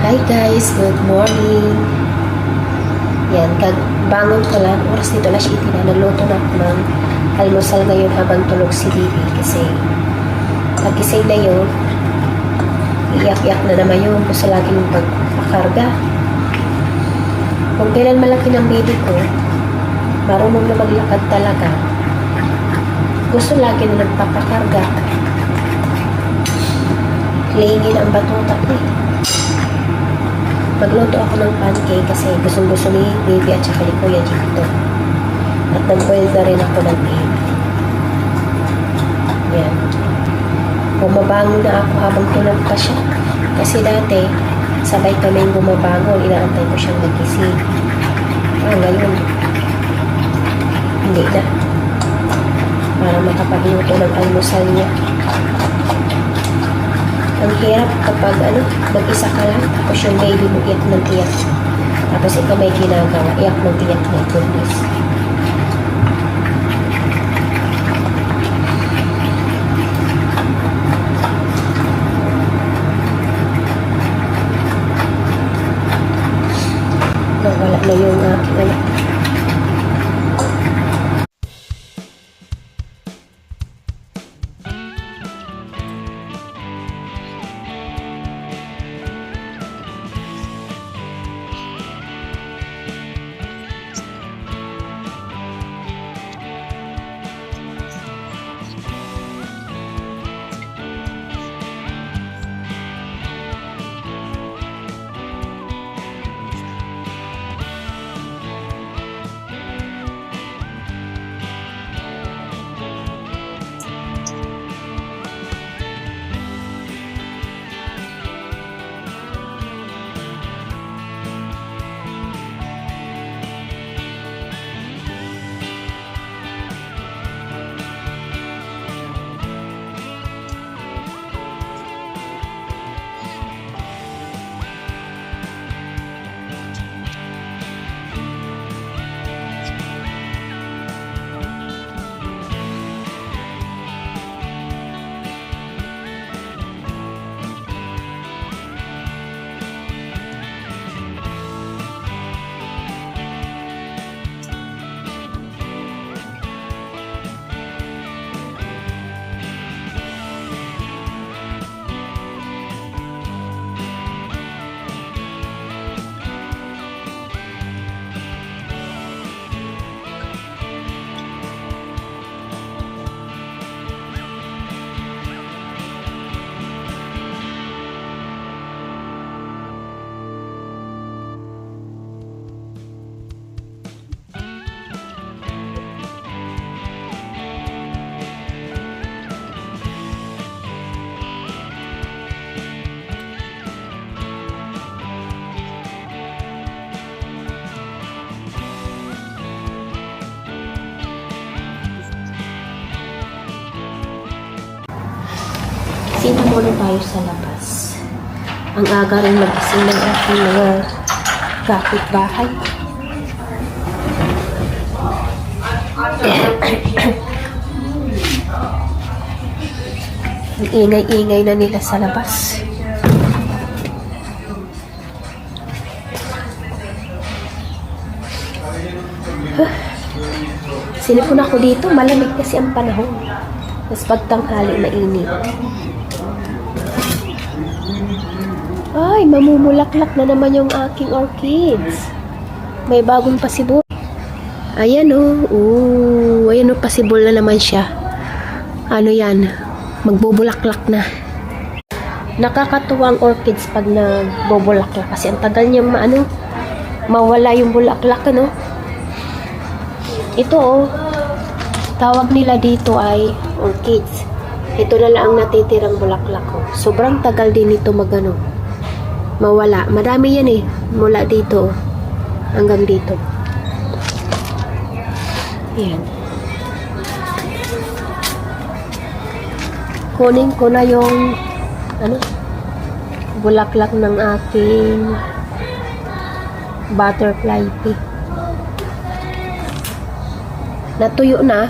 Hi guys, good morning. Yan, bangon ko lang. Oras dito alas 7 na. Nagluto na ako ng almusal ngayon habang tulog si Bibi. Kasi pagising na yun, iyak-iyak na naman yun. Gusto laging pagpakarga. Kung kailan malaki ng baby ko, marunong na maglakad talaga. Gusto lagi na nagpapakarga. Lingin ang batuta ko eh. Magluto ako ng pancake kasi gustong-gusto ni baby at saka ni Kuya Jito. At nag-boil na rin ako ng egg. Yan. Bumabangon na ako habang tulog pa siya. Kasi dati, sabay kaming bumabangon. Inaantay ko siyang nagising. Ngayon, hindi na. Para makapagluto ng almusal niya. Ang hirap kapag mag-isa ka lang, tapos yung baby mo iyak ng iyak. Tapos ikaw may ginagawa, iyak ng iyak na goodness. Nawala na yung aking anak. Sino muna tayo sa labas. Ang aga rin mag-ising ng aking mga kapitbahay. Ang ingay-ingay na nila sa labas. Sinipon ako dito, malamig kasi ang panahon. Tapos pagtanghali mainit. Ay, mamumulaklak na naman yung aking orchids. May bagong pasibol. Ayan o. Ayan o, pasibol na naman siya. Ano yan? Magbubulaklak na. Nakakatuwang orchids pag nagbubulaklak. Kasi ang tagal niya mawala yung bulaklak, ano? Ito o. Tawag nila dito ay orchids. Ito na lang ang natitirang bulaklak ko. Sobrang tagal din ito mawala. Madami yan eh. Mula dito hanggang dito. Yan. Kunin ko na yung bulaklak ng aking butterfly pea. Natuyo na.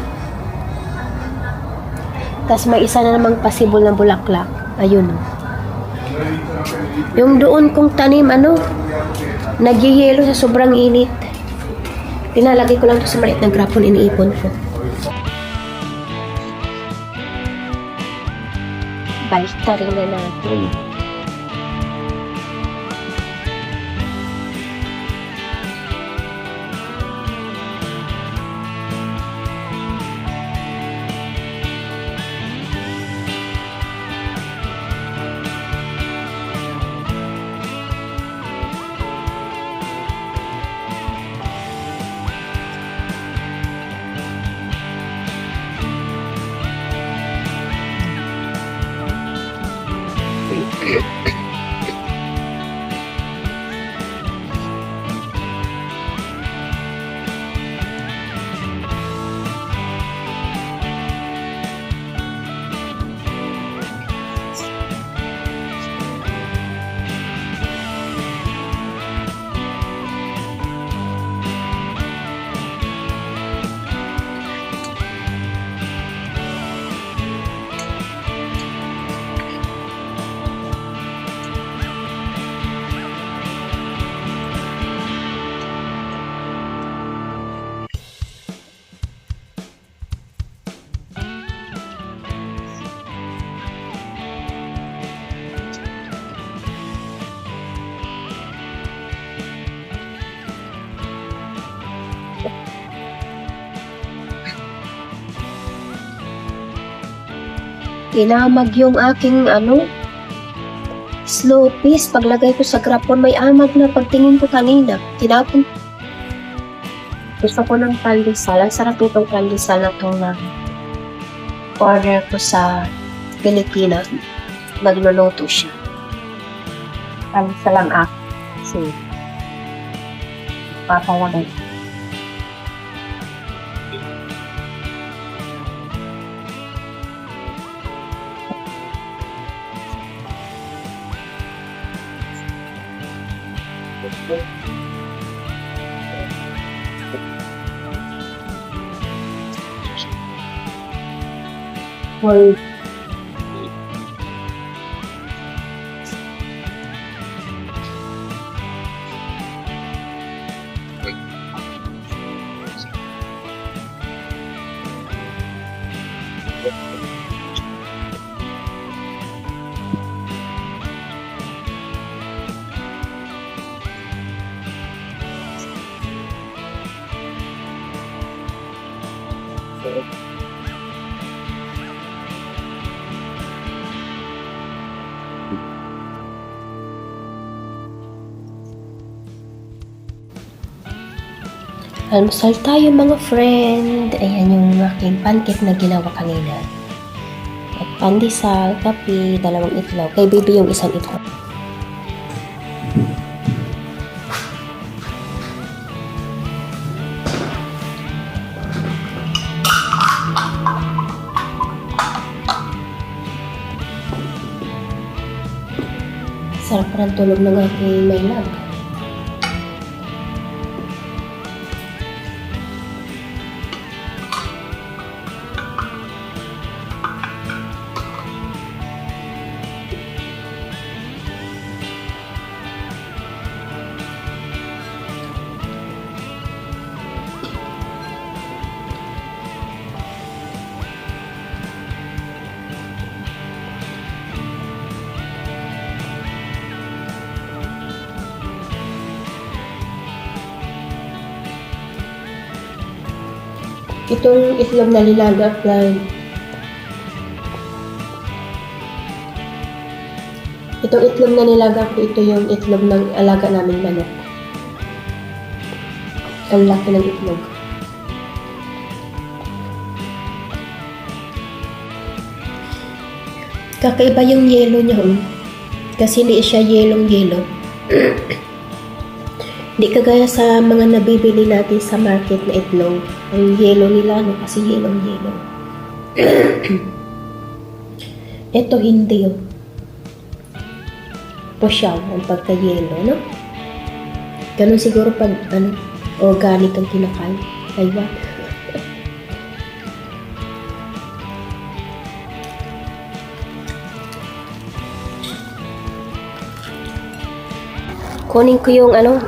Tapos may isa na namang pasibol na bulaklak. Ayun. Yung doon kong tanim, nagyayelo sa sobrang init. Tinalagay ko lang to sa maliit na grapon, iniipon ko. Balik rin na natin. Inamag yung aking slow piece. Paglagay ko sa grapon, may amag na pagtingin ko kanina. Tinapon. Gusto ko ng pandesal. Ang sarap itong pandesal na itong order ko sa Pilipinas. Magluluto siya. Pandesal lang ako. Kasi papalagay. Well, almusal tayo mga friend. Ayan yung aking pancake na ginawa kanina. At pandesal, kape, 2 itlog. Kay baby yung 1 itlog. Sarap pa ng tulog ng aking may love. Itong itlog na nilagap lang. Itong itlog na nilagap ko, ito yung itlog ng alaga naming manok. Ang laki ng itlog. Kakaiba yung yelo niya, kasi hindi siya yelong-yelo. Hindi kagaya sa mga nabibili natin sa market na itlog. Ang yelo nila, kasi yelong-yelo. Ito hindi, Pusyaw ang pagka-yelo, no? Ganun siguro pag, organic ang kinakain. Aywa. Kunin ko yung ano,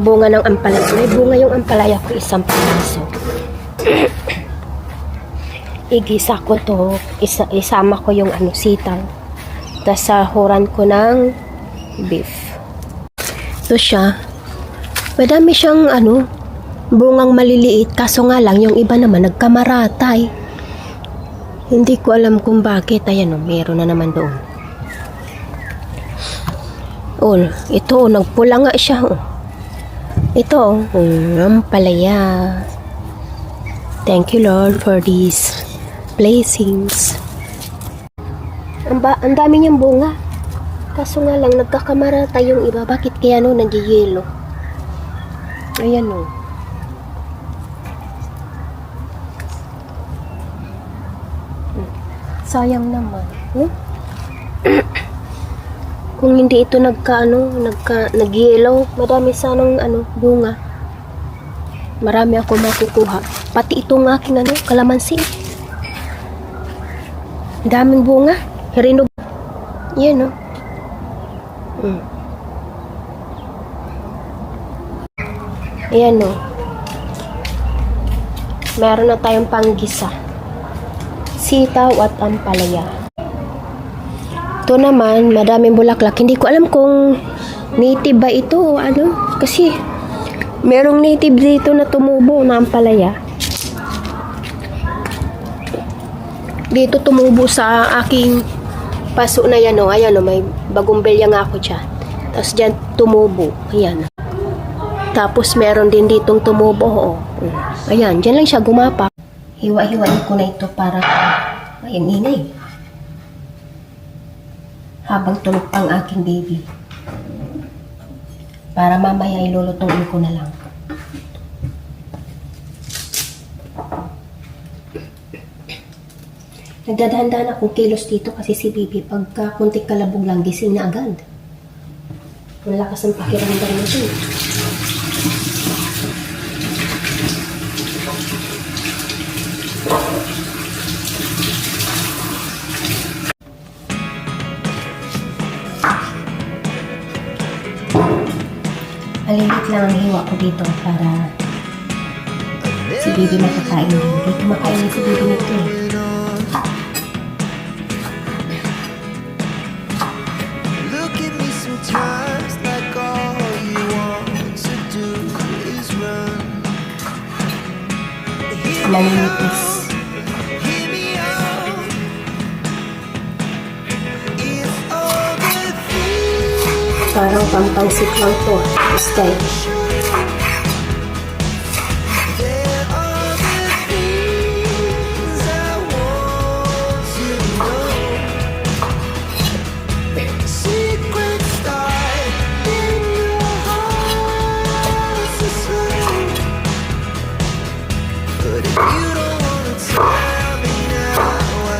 bunga ng ampalaya. May bunga yung ampalaya ko, isang piraso. Igisa ko to, isama ko yung ano, sitaw. Tapos sahuran ko ng beef. Ito siya. Madami siyang ano, bungang maliliit. Kaso nga lang, yung iba naman nagkamaratay. Hindi ko alam kung bakit. Ayan o, meron na naman doon. Oh, ito, nagpula nga siya. Oh. Ito, ampalaya. Thank you, Lord, for these blessings. Ang dami niyang bunga. Kaso nga lang, nagkakamarata yung iba. Bakit kaya no, nag-yelo? Ayan o. Sayang naman. Kung hindi ito nag-yellow, madami sanang bunga. Marami ako makukuha. Pati itong aking kalamansi. Daming bunga. Herinog. Yan o. Ayan o. Meron na tayong panggisa. Sitaw at ampalaya. Ito naman, madaming bulaklak. Hindi ko alam kung native ba ito o ano. Kasi, merong native dito na tumubo na ampalaya. Dito tumubo sa aking paso na yan o. Ayan o, may bagong belya nga ako dyan. Tapos dyan tumubo. Ayan. Tapos meron din ditong tumubo o. Ayan, dyan lang siya gumapa. Hiwa-hiwain ko na ito para ayun, ingay. Habang tulog pang aking baby. Para mamaya ilulutuin ko na lang. Nagdadahan-dahan akong kilos dito kasi si baby pagka kunting kalabog lang gising na agad. Malakas ang pakiramdam na siya. Malilit lang ang hiwa ko dito para si baby makakain din. Hindi kumakain si baby nito eh. Malinipis. Parang pampangsit lang po. Style.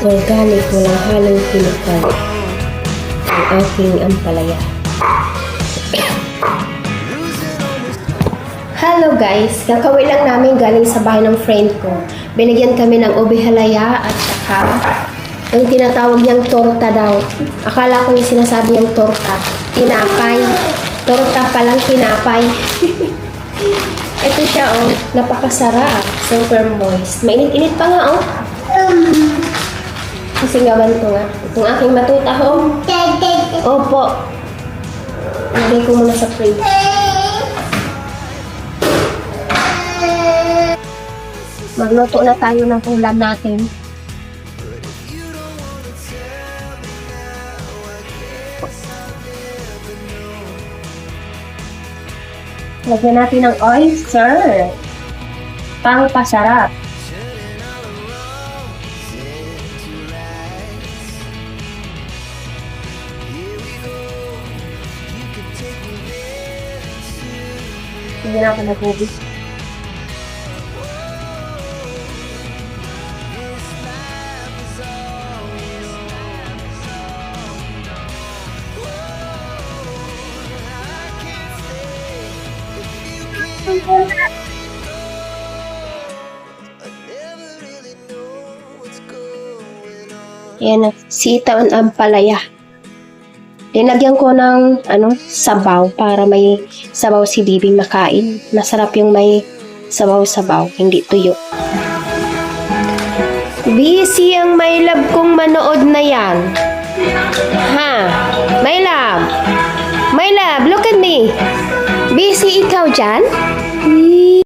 Organic, walang halong chemical ang aking ampalaya. Hello guys, kakauwi lang namin galing sa bahay ng friend ko. Binigyan kami ng ube halaya at saka yung tinatawag niyang torta daw. Akala ko yung sinasabi niyang torta. Tinapay. Torta palang tinapay. Ito siya oh, napakasarap. Super moist. Mainit-init pa nga oh. Kasingawan ko nga. Itong aking matuta oh. Opo. Lagay ko muna sa fridge. Magluto na tayo ng ulam natin. Lagyan natin ng oyster. Pang pasarap. Lagyan natin ng tubig. Ayan na, sitaw ang ampalaya. Linagyan ko ng sabaw para may sabaw si Bibi makain. Masarap yung may sabaw-sabaw, hindi tuyo. Busy ang my love kong manood na yan. Ha? My love? My love, look at me. Busy ikaw dyan?